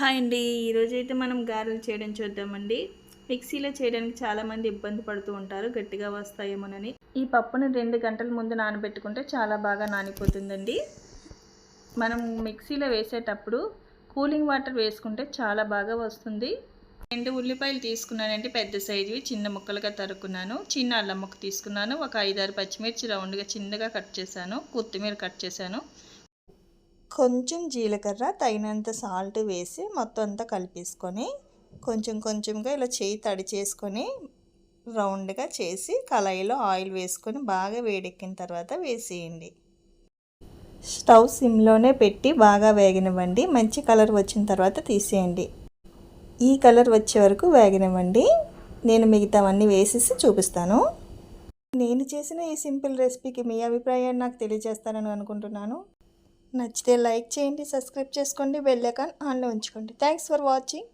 Hi అండి. ఈరోజైతే మనం గారెలు చేయడం చూద్దామండి. మిక్సీలో చేయడానికి చాలామంది ఇబ్బంది పడుతూ ఉంటారు, గట్టిగా వస్తాయేమోనని. ఈ పప్పుని 2 గంటల ముందు నానబెట్టుకుంటే చాలా బాగా నానిపోతుందండి. మనం మిక్సీలో వేసేటప్పుడు కూలింగ్ వాటర్ వేసుకుంటే చాలా బాగా వస్తుంది. 2 ఉల్లిపాయలు తీసుకున్నానండి, పెద్ద సైజువి చిన్న ముక్కలుగా తరుక్కున్నాను. చిన్న అల్లం ముక్క తీసుకున్నాను. ఒక 5-6 పచ్చిమిర్చి రౌండ్గా చిన్నగా కట్ చేశాను. కొత్తిమీర కట్ చేశాను. కొంచెం జీలకర్ర, తగినంత సాల్ట్ వేసి మొత్తం అంతా కలిపేసుకొని కొంచెం కొంచెంగా ఇలా చేయి తడి చేసుకొని రౌండ్గా చేసి కళాయిలో ఆయిల్ వేసుకొని బాగా వేడెక్కిన తర్వాత వేసేయండి. స్టవ్ సిమ్లోనే పెట్టి బాగా వేగనివ్వండి. మంచి కలర్ వచ్చిన తర్వాత తీసేయండి. ఈ కలర్ వచ్చే వరకు వేగనివ్వండి. నేను మిగతావన్నీ వేసేసి చూపిస్తాను. నేను చేసిన ఈ సింపుల్ రెసిపీకి మీ అభిప్రాయాన్ని నాకు తెలియజేస్తానని అనుకుంటున్నాను. నచ్చితే లైక్ చేయండి, సబ్స్క్రైబ్ చేసుకోండి, బెల్ ఐకాన్ ఆన్లో ఉంచుకోండి. Thanks for watching.